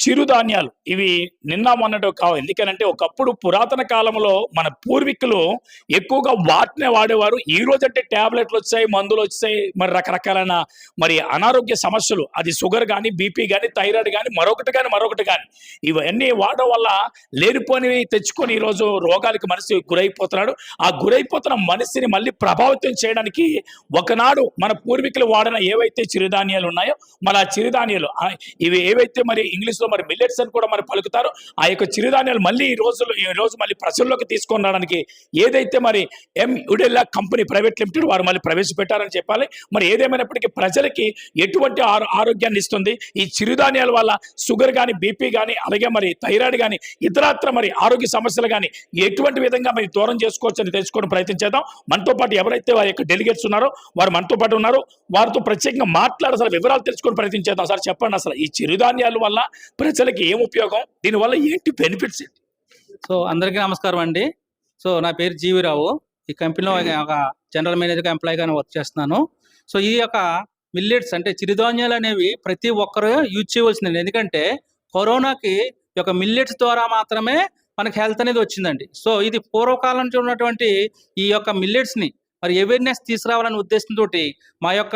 చిరుధాన్యాలు ఇవి నిన్న మొన్నటి కావు. ఎందుకనంటే ఒకప్పుడు పురాతన కాలంలో మన పూర్వీకులు ఎక్కువగా వాటినే వాడేవారు. ఈ రోజంటే టాబ్లెట్లు వచ్చాయి, మందులు వచ్చాయి, మరి రకరకాలైన మరి అనారోగ్య సమస్యలు, అది షుగర్ కానీ, బీపీ కానీ, థైరాయిడ్ కానీ, మరొకటి కానీ ఇవన్నీ వాడడం వల్ల లేనిపోనివి తెచ్చుకొని ఈరోజు రోగాలకు మనిషి గురైపోతున్నాడు. ఆ గురైపోతున్న మనిషిని మళ్ళీ ప్రభావితం చేయడానికి ఒకనాడు మన పూర్వీకులు వాడిన ఏవైతే చిరుధాన్యాలు ఉన్నాయో మన ఆ చిరుధాన్యాలు ఇవి ఏవైతే మరి ఇంగ్లీష్లో మరి మిల్లెట్స్ అని కూడా మరి పలుకుతారు, ఆ యొక్క చిరుధాన్యాలు మళ్ళీ ఈ రోజు మళ్ళీ ప్రజల్లోకి తీసుకొని రావడానికి ఏదైతే మరి ఉడెల్లా కంపెనీ ప్రైవేట్ లిమిటెడ్ వారు మళ్ళీ ప్రవేశపెట్టారని చెప్పాలి. మరి ఏదేమైనప్పటికీ ప్రజలకి ఎటువంటి ఆరోగ్యాన్ని ఇస్తుంది ఈ చిరుధాన్యాల వల్ల? షుగర్ కానీ, బీపీ కానీ, అలాగే మరి థైరాయిడ్ కానీ, ఇతరత్ర మరి ఆరోగ్య సమస్యలు కానీ ఎటువంటి విధంగా మరి దూరం చేసుకోవచ్చు అని తెలుసుకోవడం ప్రయత్నం చేద్దాం. మనతో పాటు ఎవరైతే వారి యొక్క డెలిగేట్స్ ఉన్నారో వారు మనతో పాటు ఉన్నారు. వారితో ప్రత్యేకంగా మాట్లాడి అసలు వివరాలు తెలుసుకొని ప్రయత్నం చేద్దాం. సార్ చెప్పండి, అసలు ఈ చిరుధాన్యాల వల్ల ప్రజలకి ఏం ఉపయోగం, దీనివల్ల ఏంటి బెనిఫిట్స్? సో అందరికీ నమస్కారం అండి. సో నా పేరు జీవిరావు. ఈ కంపెనీలో ఒక జనరల్ మేనేజర్గా ఎంప్లాయీగానే వర్క్ చేస్తున్నాను. సో ఈ యొక్క మిల్లెట్స్ అంటే చిరుధాన్యాలు అనేవి ప్రతి ఒక్కరు యూజ్ చేయవలసిందండి. ఎందుకంటే కరోనాకి ఈ యొక్క మిల్లెట్స్ ద్వారా మాత్రమే మనకి హెల్త్ అనేది వచ్చిందండి. సో ఇది పూర్వకాలం నుంచి ఉన్నటువంటి ఈ యొక్క మిల్లెట్స్ని మరి అవేర్నెస్ తీసుకురావాలనే ఉద్దేశంతో మా యొక్క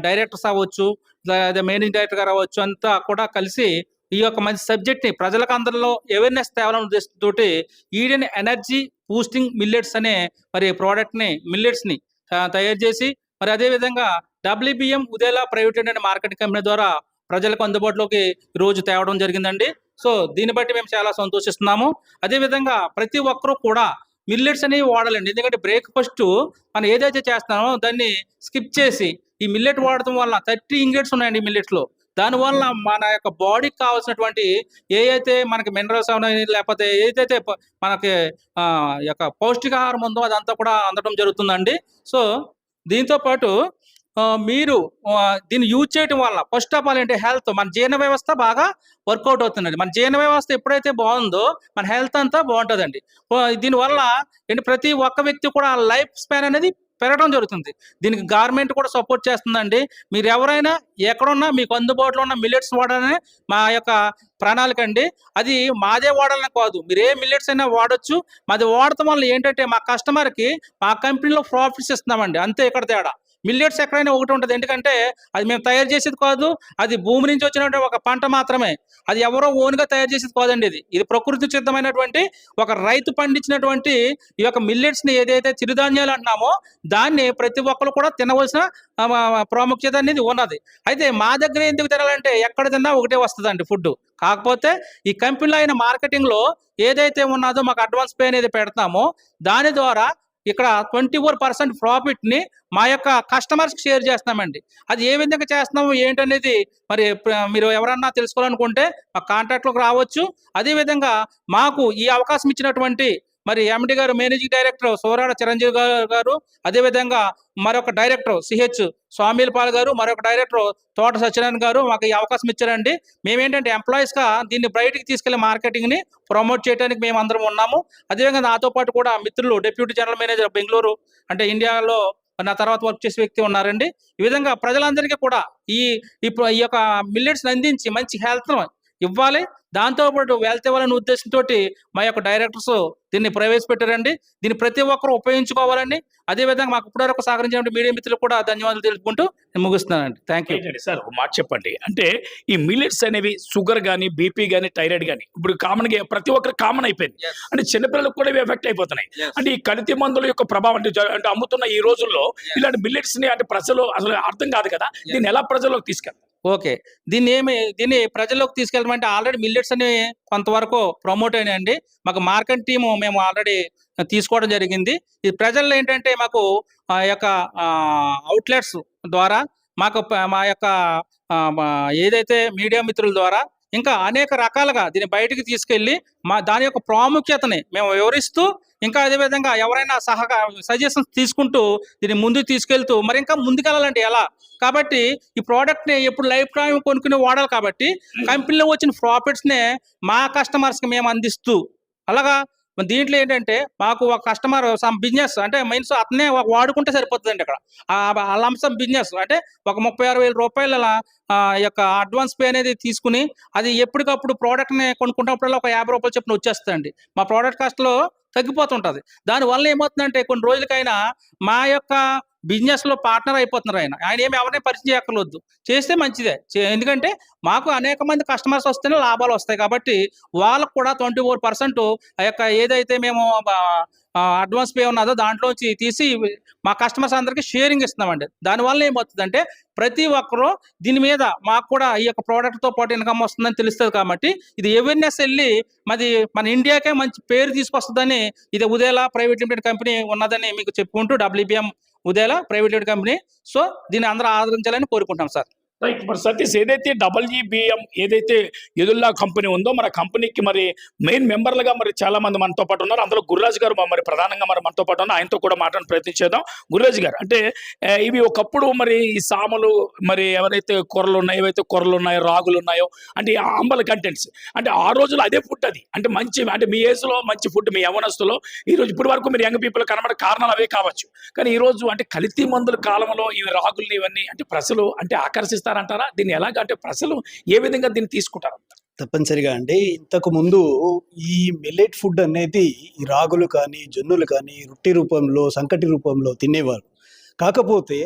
డైరెక్టర్స్ అవ్వచ్చు, లేదా మేనేజింగ్ డైరెక్టర్ గారు అవ్వచ్చు, అంతా కూడా కలిసి ఈ యొక్క మంచి సబ్జెక్ట్ని ప్రజలకు అందరిలో అవేర్నెస్ తేవాలనే ఉద్దేశంతో ఈడెన్ ఎనర్జీ బూస్టింగ్ మిల్లెట్స్ అనే మరి ప్రోడక్ట్ని మిల్లెట్స్ని తయారు చేసి మరి అదేవిధంగా WBM ఉదేలా ప్రైవేట్ అండ్ మార్కెటింగ్ కంపెనీ ద్వారా ప్రజలకు అందుబాటులోకి రోజు తేవడం జరిగిందండి. సో దీన్ని బట్టి మేము చాలా సంతోషిస్తున్నాము. అదేవిధంగా ప్రతి ఒక్కరూ కూడా మిల్లెట్స్ అనేవి వాడాలండి. ఎందుకంటే బ్రేక్ఫాస్ట్ మనం ఏదైతే చేస్తామో దాన్ని స్కిప్ చేసి ఈ మిల్లెట్ వాడటం వల్ల 30 ఇంగ్రీడియంట్స్ ఉన్నాయండి మిల్లెట్స్లో. దానివల్ల మన యొక్క బాడీకి కావాల్సినటువంటి ఏదైతే మనకి మినరల్స్ ఉన్నాయి, లేకపోతే ఏదైతే మనకి యొక్క పౌష్టికాహారం ఉందో అదంతా కూడా అందడం జరుగుతుందండి. సో దీంతో పాటు మీరు దీన్ని యూజ్ చేయడం వల్ల ఫస్ట్ ఆఫ్ ఆల్ ఏంటి, హెల్త్, మన జీర్ణ వ్యవస్థ బాగా వర్కౌట్ అవుతుందండి. మన జీర్ణ వ్యవస్థ ఎప్పుడైతే బాగుందో మన హెల్త్ అంతా బాగుంటుందండి. దీనివల్ల ఏంటి, ప్రతి ఒక్క వ్యక్తి కూడా లైఫ్ స్పాన్ అనేది పెరగడం జరుగుతుంది. దీనికి గవర్నమెంట్ కూడా సపోర్ట్ చేస్తుందండి. మీరు ఎవరైనా ఎక్కడున్నా మీకు అందుబాటులో ఉన్న మిల్లెట్స్ వాడాలని మా యొక్క ప్రణాళిక అండి. అది మాదే వాడాలని కాదు, మీరు ఏ మిల్లెట్స్ అయినా వాడచ్చు. మాది వాడటం వల్ల ఏంటంటే మా కస్టమర్కి మా కంపెనీలో ప్రాఫిట్స్ ఇస్తున్నామండి, అంతే ఇక్కడ తేడా. మిల్లెట్స్ ఎక్కడైనా ఒకటి ఉంటుంది, ఎందుకంటే అది మేము తయారు చేసేది కాదు, అది భూమి నుంచి వచ్చినటువంటి ఒక పంట మాత్రమే. అది ఎవరో ఓన్గా తయారు చేసేది కాదండి. ఇది ప్రకృతి సిద్ధమైనటువంటి ఒక రైతు పండించినటువంటి ఈ యొక్క మిల్లెట్స్ని ఏదైతే చిరుధాన్యాలు అంటున్నామో దాన్ని ప్రతి ఒక్కరు కూడా తినవలసిన ప్రాముఖ్యత అనేది ఉన్నది. అయితే మా దగ్గర ఎందుకు తినాలంటే ఎక్కడ తిన్నా ఒకటే వస్తుందండి ఫుడ్. కాకపోతే ఈ కంపెనీలో అయిన మార్కెటింగ్లో ఏదైతే ఉన్నదో మాకు అడ్వాన్స్ పే అనేది పెడతామో దాని ద్వారా ఇక్కడ 24% ప్రాఫిట్ని మా యొక్క కస్టమర్స్కి షేర్ చేస్తామండి. అది ఏ విధంగా చేస్తున్నాము ఏంటనేది మరి మీరు ఎవరన్నా తెలుసుకోవాలనుకుంటే మా కాంటాక్ట్లోకి రావచ్చు. అదేవిధంగా మాకు ఈ అవకాశం ఇచ్చినటువంటి మరి ఎండి గారు, మేనేజింగ్ డైరెక్టర్ సోరాడ చిరంజీవి గారు, అదేవిధంగా మరొక డైరెక్టర్ సిహెచ్ స్వామిలపాల్ గారు, మరొక డైరెక్టర్ తోట సత్యనారాయణ గారు మాకు ఈ అవకాశం ఇచ్చారండి. మేమేంటంటే ఎంప్లాయీస్గా దీన్ని బయటికి తీసుకెళ్లే మార్కెటింగ్ని ప్రమోట్ చేయడానికి మేము అందరం ఉన్నాము. అదేవిధంగా నాతో పాటు కూడా మిత్రులు డిప్యూటీ జనరల్ మేనేజర్ బెంగళూరు అంటే ఇండియాలో నా తర్వాత వర్క్ చేసే వ్యక్తి ఉన్నారండి. ఈ విధంగా ప్రజలందరికీ కూడా ఈ యొక్క మిల్లెట్స్ని అందించి మంచి హెల్త్ ఇవ్వాలి, దాంతోపాటు వెల్త్ ఇవ్వాలనే ఉద్దేశంతో మా యొక్క డైరెక్టర్స్ దీన్ని ప్రవేశపెట్టారండి. దీన్ని ప్రతి ఒక్కరూ ఉపయోగించుకోవాలండి. అదేవిధంగా మాకు ఇప్పటివరకు సహకరించిన మీడియా మిత్రులకు కూడా ధన్యవాదాలు తెలుపుకుంటూ నేను ముగిస్తున్నానండి. Thank you sir. ఒక మాట చెప్పండి, అంటే ఈ మిల్లెట్స్ అనేవి షుగర్ కానీ, బీపీ కానీ, థైరాయిడ్ కానీ ఇప్పుడు కామన్గా ప్రతి ఒక్కరు కామన్ అయిపోయింది. అంటే చిన్నపిల్లలకు కూడా ఇవి ఎఫెక్ట్ అయిపోతున్నాయి. అంటే ఈ కల్తీ మందుల యొక్క ప్రభావం అంటే అమ్ముతున్న ఈ రోజుల్లో ఇలాంటి మిల్లెట్స్ ని అంటే ప్రజలు అసలు అర్థం కాదు కదా, దీన్ని ఎలా ప్రజల్లోకి తీసుకెళ్తారు? ఓకే, దీన్ని ప్రజల్లోకి తీసుకెళ్ళమంటే ఆల్రెడీ మిల్లెట్స్ అని కొంతవరకు ప్రమోట్ అయినాయండి. మాకు మార్కెట్ టీము మేము ఆల్రెడీ తీసుకోవడం జరిగింది. ఈ ప్రజల్లో ఏంటంటే మాకు ఆ యొక్క అవుట్లెట్స్ ద్వారా మా యొక్క ఏదైతే మీడియా మిత్రుల ద్వారా ఇంకా అనేక రకాలుగా దీన్ని బయటికి తీసుకెళ్ళి దాని యొక్క ప్రాముఖ్యతని మేము వివరిస్తూ, ఇంకా అదేవిధంగా ఎవరైనా సజెషన్స్ తీసుకుంటూ దీన్ని ముందుకు తీసుకెళ్తూ మరి ఇంకా ముందుకెళ్ళాలంటే ఎలా, కాబట్టి ఈ ప్రోడక్ట్ని ఎప్పుడు లైఫ్ టైం కొనుక్కుని వాడాలి. కాబట్టి కంపెనీలో వచ్చిన ప్రాఫిట్స్నే మా కస్టమర్స్కి మేము అందిస్తూ అలాగా మరి దీంట్లో ఏంటంటే మాకు ఒక కస్టమర్ సమ్ బిజినెస్ అంటే మీన్స్ అతనే వాడుకుంటే సరిపోతుందండి అక్కడ ఆ లంసం బిజినెస్ అంటే ఒక 36,000 రూపాయల యొక్క అడ్వాన్స్ పే అనేది తీసుకుని అది ఎప్పటికప్పుడు ప్రోడక్ట్ని కొనుక్కుంటున్నప్పుడల్లా ఒక 50 రూపాయలు చొప్పున వచ్చేస్తుందండి. మా ప్రోడక్ట్ కాస్ట్లో తగ్గిపోతుంటది. దానివల్ల ఏమవుతుందంటే కొన్ని రోజులకైనా మా యొక్క బిజినెస్‌లో పార్ట్నర్ అయిపోతున్నారు ఆయన. ఆయన ఏమి ఎవరిని పరిచయం చేయక్కర్లొద్దు. చేస్తే మంచిదే. ఎందుకంటే మాకు అనేక మంది కస్టమర్స్ వస్తేనే లాభాలు వస్తాయి కాబట్టి వాళ్ళకు కూడా 24% ఆ యొక్క ఏదైతే మేము అడ్వాన్స్ పే ఉన్నదో దాంట్లోంచి తీసి మా కస్టమర్స్ అందరికీ షేరింగ్ ఇస్తున్నామండి. దానివల్ల ఏమవుతుందంటే ప్రతి ఒక్కరు దీని మీద మాకు కూడా ఈ యొక్క ప్రోడక్ట్‌తో పాటు ఇన్‌కమ్ వస్తుందని తెలుస్తది కాబట్టి ఇది అవేర్‌నెస్ ఎళ్లి మన ఇండియాకే మంచి పేరు తీసుకొస్తదని ఇది ఉదేలా ప్రైవేట్ లిమిటెడ్ కంపెనీ ఉన్నదని మీకు చెప్పుకుంటూ WBM ఉదేలా ప్రైవేట్ లిమిటెడ్ కంపెనీ. సో దీన్ని అందరూ ఆదరించాలని కోరుకుంటున్నాం సార్. రైట్. మరి సతీష్, ఏదైతే WBM ఏదైతే ఎదుల్లా కంపెనీ ఉందో మన కంపెనీకి మరి మెయిన్ మెంబర్లుగా మరి చాలా మంది మనతో పాటు ఉన్నారు. అందులో గురురాజు గారు మరి ప్రధానంగా మరి మనతో పాటు ఉన్నారు. ఆయనతో కూడా మాట్లాడే ప్రయత్నం చేద్దాం. గురురాజు గారు, అంటే ఇవి ఒకప్పుడు మరి ఈ సామలు మరి ఎవరైతే కూరలు ఉన్నాయో, ఏవైతే కూరలు ఉన్నాయో, రాగులు ఉన్నాయో, అంటే అంబల కంటెంట్స్, అంటే ఆ రోజుల్లో అదే ఫుడ్ అది. అంటే మంచి, అంటే మీ ఏజ్లో మంచి ఫుడ్, మీ యవనస్తులో ఈ రోజు ఇప్పటి వరకు మీరు యంగ్ పీపుల్ కనబడే కారణాలు అవే కావచ్చు. కానీ ఈ రోజు అంటే కల్తీ మందుల కాలంలో ఈ రాగుల్ని ఇవన్నీ అంటే ప్రజలు అంటే ఆకర్షిస్తారు అంటారా? దీన్ని ఎలాగ అంటే ప్రజలు ఏ విధంగా దీన్ని తీసుకుంటారు? తప్పనిసరిగా అండి. ఇంతకు ముందు ఈ మిల్లెట్ ఫుడ్ అనేది ఈ రాగులు కానీ, జొన్నలు కానీ రొట్టె రూపంలో, సంకటి రూపంలో తినేవారు. కాకపోతే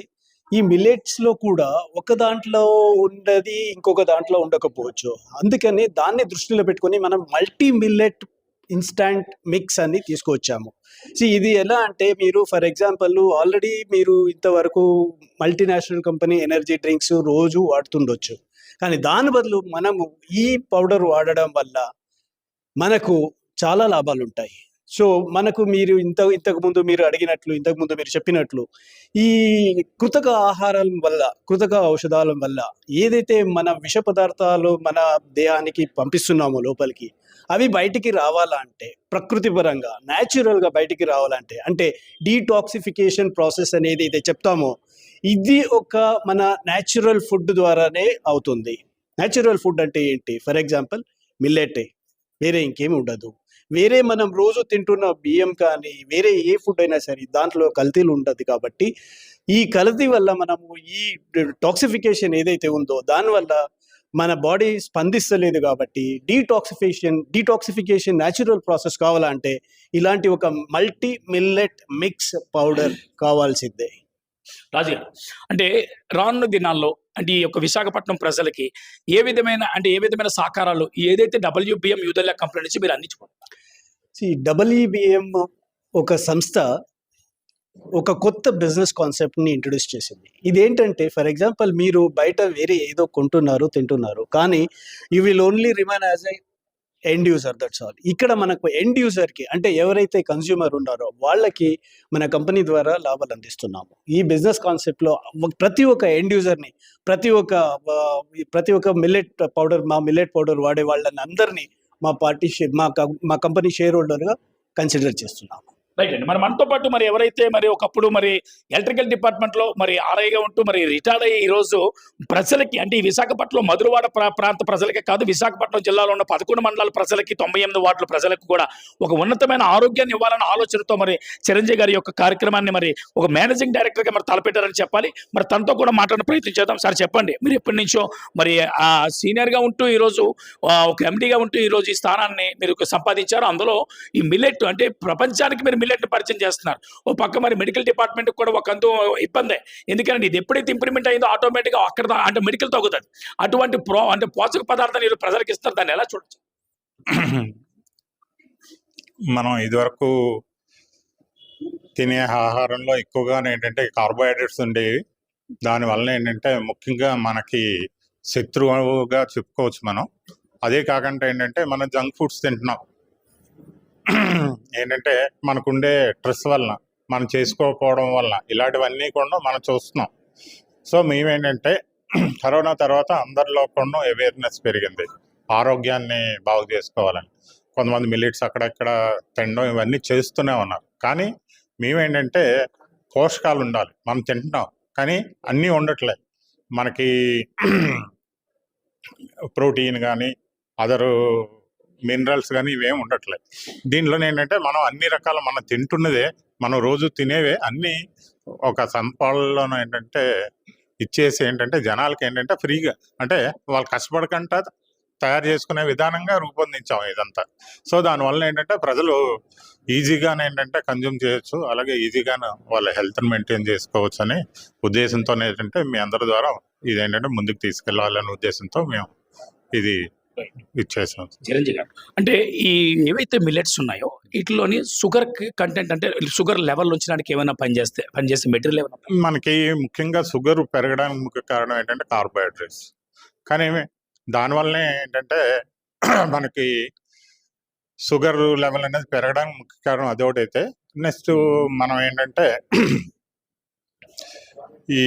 ఈ మిల్లెట్స్‌లో కూడా ఒక దాంట్లో ఉన్నది ఇంకొక దాంట్లో ఉండకపోవచ్చు. అందుకని దాన్ని దృష్టిలో పెట్టుకొని మనం మల్టీ మిల్లెట్ ఇన్‌స్టాంట్ మిక్స్ అని తీసుకొచ్చాము. ఇది ఎలా అంటే మీరు ఫర్ ఎగ్జాంపుల్ ఆల్రెడీ మీరు ఇంతవరకు మల్టీనేషనల్ కంపెనీ ఎనర్జీ డ్రింక్స్ రోజు వాడుతుండొచ్చు. కానీ దాని బదులు మనము ఈ పౌడర్ వాడడం వల్ల మనకు చాలా లాభాలుంటాయి. సో మనకు మీరు ఇంతకుముందు మీరు అడిగినట్లు, ఇంతకుముందు మీరు చెప్పినట్లు ఈ కృతక ఆహారం వల్ల, కృతక ఔషధాల వల్ల ఏదైతే మన విష పదార్థాలు మన దేహానికి పంపిస్తున్నామో లోపలికి, అవి బయటికి రావాలంటే ప్రకృతి పరంగా న్యాచురల్గా బయటికి రావాలంటే, అంటే డీటాక్సిఫికేషన్ ప్రాసెస్ అనేది అయితే చెప్తామో ఇది ఒక మన న్యాచురల్ ఫుడ్ ద్వారానే అవుతుంది. న్యాచురల్ ఫుడ్ అంటే ఏంటి? ఫర్ ఎగ్జాంపుల్ మిల్లెటే, వేరే ఇంకేమి ఉండదు. వేరే మనం రోజు తింటున్న బియ్యం కానీ వేరే ఏ ఫుడ్ అయినా సరే దాంట్లో కల్తీలు ఉంటుంది కాబట్టి ఈ కల్తీ వల్ల మనము ఈ టాక్సిఫికేషన్ ఏదైతే ఉందో దానివల్ల మన బాడీ స్పందిస్తలేదు కాబట్టి డీటాక్సిఫికేషన్ న్యాచురల్ ప్రాసెస్ కావాలంటే ఇలాంటి ఒక మల్టీ మిల్లెట్ మిక్స్ పౌడర్ కావాల్సిందే. రాజుగారు, అంటే రానున్న దినాల్లో అంటే ఈ యొక్క విశాఖపట్నం ప్రజలకి ఏ విధమైన సహకారాలు ఏదైతే WBM యూదల్లా కంపెనీ నుంచి మీరు అందించుకుంటారు? WBM ఒక సంస్థ ఒక కొత్త బిజినెస్ కాన్సెప్ట్ని ఇంట్రొడ్యూస్ చేసింది. ఇదేంటంటే ఫర్ ఎగ్జాంపుల్ మీరు బయట వేరే ఏదో కొంటున్నారు, తింటున్నారు, కానీ you will only remain as a end user, that's all. ఇక్కడ మనకు ఎండ్ యూజర్కి అంటే ఎవరైతే కన్స్యూమర్ ఉన్నారో వాళ్ళకి మన కంపెనీ ద్వారా లాభాలు అందిస్తున్నాము. ఈ బిజినెస్ కాన్సెప్ట్లో ప్రతి ఒక్క ఎండ్ యూజర్ని, ప్రతి ఒక్క మిల్లెట్ పౌడర్ వాడే వాళ్ళని అందరినీ మా కంపెనీ షేర్ హోల్డర్గా కన్సిడర్ చేస్తున్నాము. రైట్ అండి. మరి మనతో పాటు మరి ఎవరైతే మరి ఒకప్పుడు మరి ఎలక్ట్రికల్ డిపార్ట్మెంట్లో మరి ఆర్ఐగా ఉంటూ మరి రిటైర్డ్ అయ్యి ఈరోజు ప్రజలకి అంటే ఈ విశాఖపట్నం మధురవాడ ప్రాంత ప్రజలకే కాదు, విశాఖపట్నం జిల్లాలో ఉన్న 11 మండలాల ప్రజలకి, 98 వార్డుల ప్రజలకు కూడా ఒక ఉన్నతమైన ఆరోగ్యాన్ని ఇవ్వాలన్న ఆలోచనతో మరి చిరంజీవి గారి యొక్క కార్యక్రమాన్ని మరి ఒక మేనేజింగ్ డైరెక్టర్గా మరి తలపెట్టారని చెప్పాలి. మరి తనతో కూడా మాట్లాడే ప్రయత్నం చేద్దాం. సార్ చెప్పండి, మీరు ఎప్పటి నుంచో మరి సీనియర్గా ఉంటూ ఈరోజు ఒక ఎండీగా ఉంటూ ఈరోజు ఈ స్థానాన్ని మీరు సంపాదించారు. అందులో ఈ మిల్లెట్ అంటే ప్రపంచానికి మీరు మిల్లెట్ పరిచయం చేస్తున్నారు. ఓ పక్క మరి మెడికల్ డిపార్ట్మెంట్ కూడా ఒక అంతు ఇబ్బందే, ఎందుకంటే ఇది ఎప్పుడైతే ఇంప్లిమెంట్ అయిందో ఆటోమేటిక్గా అక్కడ అంటే మెడికల్ తగ్గుతుంది. అటువంటి అంటే పోషక పదార్థాలు మీరు ప్రజలకు ఇస్తారు, దాన్ని ఎలా చూడొచ్చు? మనం ఇదివరకు తినే ఆహారంలో ఎక్కువగా ఏంటంటే కార్బోహైడ్రేట్స్ ఉండేవి. దానివల్ల ఏంటంటే ముఖ్యంగా మనకి శత్రువుగా చెప్పుకోవచ్చు మనం. అదే కాకుండా ఏంటంటే మనం జంక్ ఫుడ్స్ తింటున్నాం. ఏంటంటే మనకుండే స్ట్రెస్ వలన, మనం చేసుకోకపోవడం వల్ల ఇలాంటివన్నీ కూడా మనం చూస్తున్నాం. సో మేమేంటంటే కరోనా తర్వాత అందరిలో కూడా అవేర్నెస్ పెరిగింది, ఆరోగ్యాన్ని బాగు చేసుకోవాలని. కొంతమంది మిల్లెట్స్ అక్కడక్కడ తినడం ఇవన్నీ చేస్తూనే ఉన్నారు. కానీ మేమేంటంటే పోషకాలు ఉండాలి, మనం తింటున్నాం కానీ అన్నీ ఉండట్లేదు. మనకి ప్రోటీన్ కానీ అదరు మినరల్స్ కానీ ఇవేం ఉండట్లేదు. దీనిలో ఏంటంటే మనం అన్ని రకాల మనం తింటున్నదే, మనం రోజు తినేవే అన్నీ ఒక సంపాలలో ఏంటంటే ఇచ్చేసి ఏంటంటే జనాలకి ఏంటంటే ఫ్రీగా, అంటే వాళ్ళు కష్టపడకుండా తయారు చేసుకునే విధానంగా రూపొందించాం ఇదంతా. సో దానివల్ల ఏంటంటే ప్రజలు ఈజీగానే ఏంటంటే కన్జ్యూమ్ చేయొచ్చు, అలాగే ఈజీగానే వాళ్ళ హెల్త్ని మెయింటైన్ చేసుకోవచ్చు అనే ఉద్దేశంతో ఏంటంటే మీ అందరి ద్వారా ఇదేంటంటే ముందుకు తీసుకెళ్లాలనే ఉద్దేశంతో మేము ఇది ఇచ్చేసాం. చిరంజీవి గారు, అంటే ఈ ఏవైతే మిల్లెట్స్ ఉన్నాయో వీటిలోని షుగర్ కంటెంట్, అంటే షుగర్ లెవెల్ ఉంచడానికి ఏమైనా పనిచేసే మెటీరియల్ ఏమైనా? మనకి ముఖ్యంగా షుగర్ పెరగడానికి ముఖ్య కారణం ఏంటంటే కార్బోహైడ్రేట్స్. కానీ దానివల్లనే ఏంటంటే మనకి షుగర్ లెవెల్ అనేది పెరగడానికి ముఖ్య కారణం అదొకటైతే, నెక్స్ట్ మనం ఏంటంటే ఈ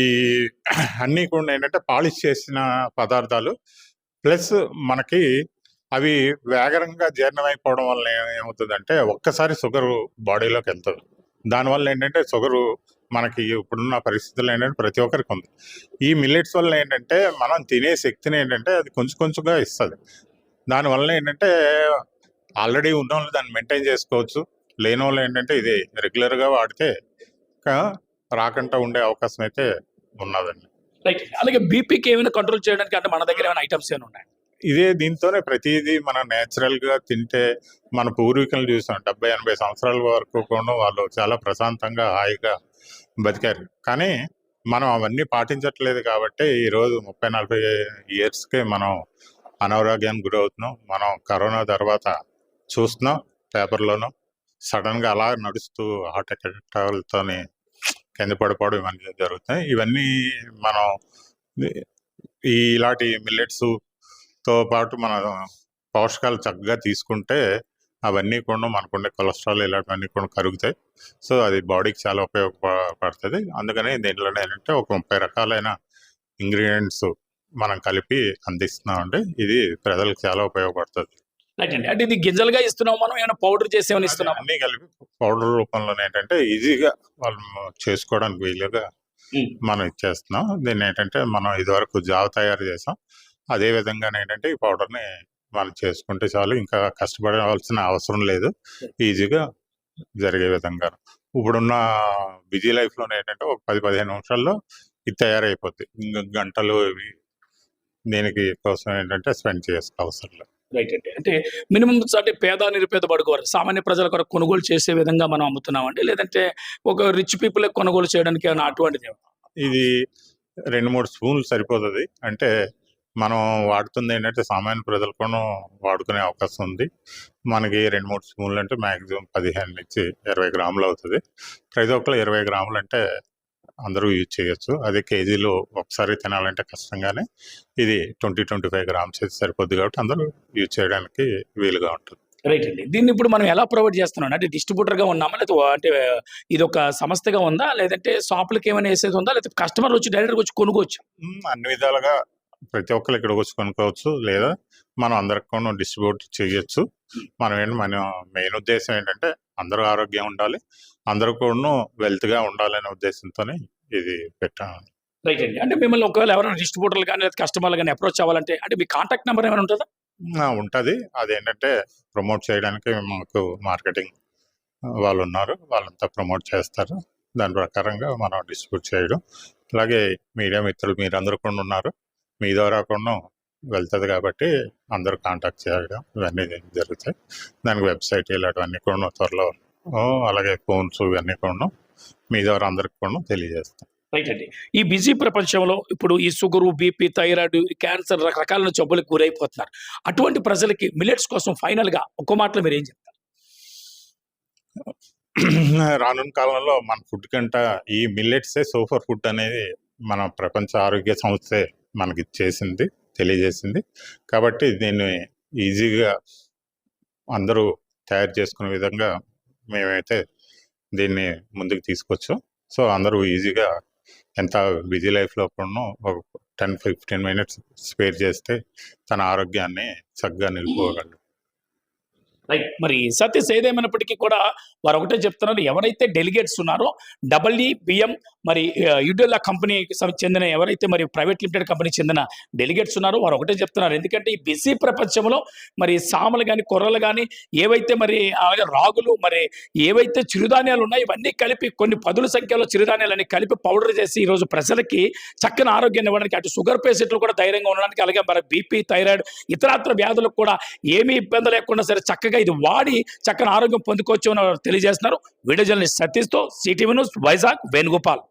అన్నీ కూడా ఏంటంటే పాలిష్ చేసిన పదార్థాలు, ప్లస్ మనకి అవి వేగంగా జీర్ణమైపోవడం వల్ల ఏమవుతుందంటే ఒక్కసారి షుగర్ బాడీలోకి వెళ్తుంది. దానివల్ల ఏంటంటే షుగరు మనకి ఇప్పుడున్న పరిస్థితుల్లో ఏంటంటే ప్రతి ఒక్కరికి ఉంది. ఈ మిల్లెట్స్ వల్ల ఏంటంటే మనం తినే శక్తిని ఏంటంటే అది కొంచెం కొంచెంగా ఇస్తుంది. దానివల్ల ఏంటంటే ఆల్రెడీ ఉన్న వాళ్ళు దాన్ని మెయింటైన్ చేసుకోవచ్చు, లేని వాళ్ళు ఏంటంటే ఇది రెగ్యులర్గా వాడితే రాకుండా ఉండే అవకాశం అయితే ఉన్నదండి. రైట్. అలాగే బీపీకి ఏమైనా కంట్రోల్ చేయడానికి అంటే మన దగ్గర ఏమైనా ఐటమ్స్ ఏమైనా ఉన్నాయి? ఇదే దీంతోనే ప్రతిదీ మనం న్యాచురల్గా తింటే మన పూర్వీకులను చూసాం 70-80 సంవత్సరాల వరకు కూడా వాళ్ళు చాలా ప్రశాంతంగా హాయిగా బతికారు. కానీ మనం అవన్నీ పాటించట్లేదు కాబట్టి ఈరోజు 30-40 ఇయర్స్కే మనం అనారోగ్యానికి గురవుతున్నాం. మనం కరోనా తర్వాత చూస్తున్నాం పేపర్లోనూ సడన్గా అలా నడుస్తూ హార్ట్ అటాక్లతో కింద పడిపోవడం ఇవన్నీ జరుగుతాయి. ఇవన్నీ మనం ఇలాంటి మిల్లెట్స్తో పాటు మన పోషకాలు చక్కగా తీసుకుంటే అవన్నీ కూడా మనకుండే కొలెస్ట్రాల్ ఇలాంటివన్నీ కూడా కరుగుతాయి. సో అది బాడీకి చాలా ఉపయోగపడుతుంది. అందుకని దీంట్లో ఏంటంటే ఒక 30 రకాలైన ఇంగ్రీడియంట్స్ మనం కలిపి అందిస్తున్నామండి. ఇది ప్రజలకు చాలా ఉపయోగపడుతుంది. రైట్ అండి. అంటే ఇది గింజలుగా ఇస్తున్నాం, మనం ఏమైనా పౌడర్ చేసి ఏమైనా ఇస్తున్నాం? అన్నీ కలిపి పౌడర్ రూపంలో ఏంటంటే ఈజీగా వాళ్ళు చేసుకోవడానికి వీలుగా మనం ఇచ్చేస్తున్నాం. దీన్ని ఏంటంటే మనం ఇదివరకు జావ తయారు చేసాం, అదే విధంగా ఏంటంటే ఈ పౌడర్ని మనం చేసుకుంటే చాలు, ఇంకా కష్టపడవలసిన అవసరం లేదు, ఈజీగా జరిగే విధంగా. ఇప్పుడున్న బిజీ లైఫ్లో ఏంటంటే ఒక 10-15 నిమిషాల్లో ఇది తయారైపోద్ది. ఇంకా గంటలు ఇవి దీనికి కోసం ఏంటంటే స్పెండ్ చేయాల్సిన అవసరం లేదు. రైట్ అండి. అంటే మినిమం అంటే పేద నిరుపేద బడుకోరు సామాన్య ప్రజల కొరకు కొనుగోలు చేసే విధంగా మనం అమ్ముతున్నామండి, లేదంటే ఒక రిచ్ పీపుల్ కొనుగోలు చేయడానికి ఏమైనా అటువంటిది? ఇది 2-3 స్పూన్లు సరిపోతుంది. అంటే మనం వాడుతుంది ఏంటంటే సామాన్య ప్రజలు కూడా వాడుకునే అవకాశం ఉంది. మనకి 2-3 స్పూన్లు అంటే మ్యాక్సిమం 15-20 గ్రాములు అవుతుంది. ప్రతి ఒక్కరు 20 గ్రాములు అంటే అందరూ యూజ్ చేయొచ్చు. అదే కేజీలో ఒకసారి తినాలంటే కష్టంగానే ఇది 20-25 గ్రామ్స్ అయితే సరిపోద్ది కాబట్టి అందరూ యూజ్ చేయడానికి వీలుగా ఉంటుంది. రైట్ అండి. దీన్ని ఇప్పుడు మనం ఎలా ప్రొవైడ్ చేస్తున్నాం? అంటే డిస్ట్రిబ్యూటర్గా ఉన్నామా, లేదా అంటే ఇది ఒక సంస్థగా ఉందా, లేదంటే షాపులకి ఏమైనా వేసేది ఉందా, లేకపోతే కస్టమర్ వచ్చి డైరెక్ట్గా వచ్చి కొనుక్కోవచ్చు? అన్ని విధాలుగా ప్రతి ఒక్కరు ఇక్కడికి వచ్చి కొనుక్కోవచ్చు, లేదా మనం అందరికి కూడా డిస్ట్రిబ్యూట్ చేయొచ్చు. మన మెయిన్ ఉద్దేశం ఏంటంటే అందరూ ఆరోగ్యం ఉండాలి, అందరూ కూడా వెల్త్గా ఉండాలనే ఉద్దేశంతోనే ఇది పెట్టాను. రైట్ అండి. అంటే మిమ్మల్ని ఒకవేళ ఎవరైనా డిస్ట్రిబ్యూటర్లు కానీ లేదా కస్టమర్లు కానీ అప్రోచ్ అవ్వాలంటే అంటే మీ కాంటాక్ట్ నెంబర్ ఏమైనా ఉంటుందా? ఉంటుంది. అదేంటంటే ప్రమోట్ చేయడానికి మాకు మార్కెటింగ్ వాళ్ళు ఉన్నారు, వాళ్ళంతా ప్రమోట్ చేస్తారు. దాని ప్రకారంగా మనం డిస్ట్రిబ్యూట్ చేయడం, అలాగే మీడియా మిత్రులు మీరందరూ కూడా ఉన్నారు, మీ ద్వారా కూడా వెళ్తుంది కాబట్టి అందరూ కాంటాక్ట్ చేయడం ఇవన్నీ జరుగుతాయి. దానికి వెబ్సైట్ ఇలాంటివన్నీ కూడా త్వరలో, అలాగే ఫోన్స్ ఇవన్నీ కూడా మీ ద్వారా అందరికి కూడా తెలియజేస్తాం. రైట్ అండి. ఈ బిజీ ప్రపంచంలో ఇప్పుడు ఈ షుగరు, బీపీ, థైరాయిడ్, క్యాన్సర్ రకరకాల జబ్బులకు గురైపోతున్నారు. అటువంటి ప్రజలకి మిల్లెట్స్ కోసం ఫైనల్గా ఒక్క మాటలో మీరు ఏం చెప్తారు? రానున్న కాలంలో మన ఫుడ్ కంటే ఈ మిల్లెట్సే సూపర్ ఫుడ్ అనేది మన ప్రపంచ ఆరోగ్య సంస్థే మనకి తెలియజేసింది. కాబట్టి దీన్ని ఈజీగా అందరూ తయారు చేసుకునే విధంగా మేమైతే దీన్ని ముందుకు తీసుకొచ్చాం. సో అందరూ ఈజీగా ఎంత బిజీ లైఫ్లో కూడా ఒక 10-15 మినిట్స్ స్పేర్ చేస్తే తన ఆరోగ్యాన్ని చక్కగా నిలుపుకోగలరు. రైట్. మరి సతీష్ ఏదేమైనప్పటికీ కూడా వారు ఒకటే చెప్తున్నారు, ఎవరైతే డెలిగేట్స్ ఉన్నారో బిఎం మరి యుడెల్లా కంపెనీకి చెందిన ఎవరైతే మరి ప్రైవేట్ లిమిటెడ్ కంపెనీకి చెందిన డెలిగేట్స్ ఉన్నారో వారు ఒకటే చెప్తున్నారు, ఎందుకంటే ఈ బిజీ ప్రపంచంలో మరి సామలు కానీ కొర్రలు కానీ ఏవైతే మరి అలాగే రాగులు మరి ఏవైతే చిరుధాన్యాలు ఉన్నాయో ఇవన్నీ కలిపి కొన్ని పదుల సంఖ్యలో చిరుధాన్యాలన్నీ కలిపి పౌడర్ చేసి ఈరోజు ప్రజలకి చక్కని ఆరోగ్యాన్ని ఇవ్వడానికి, అటు షుగర్ పేషెంట్లు కూడా ధైర్యంగా ఉండడానికి, అలాగే మరి బీపీ థైరాయిడ్ ఇతరాత్ర వ్యాధులకు కూడా ఏమీ ఇబ్బంది లేకుండా సరే చక్కగా ఇది వాడి చక్కని ఆరోగ్యం పొందుకోవచ్చు అని తెలియజేస్తున్నారు. వీడియో జర్నలిస్ట్ సతీష్తో సిటీవీ న్యూస్ వైజాగ్ వేణుగోపాల్.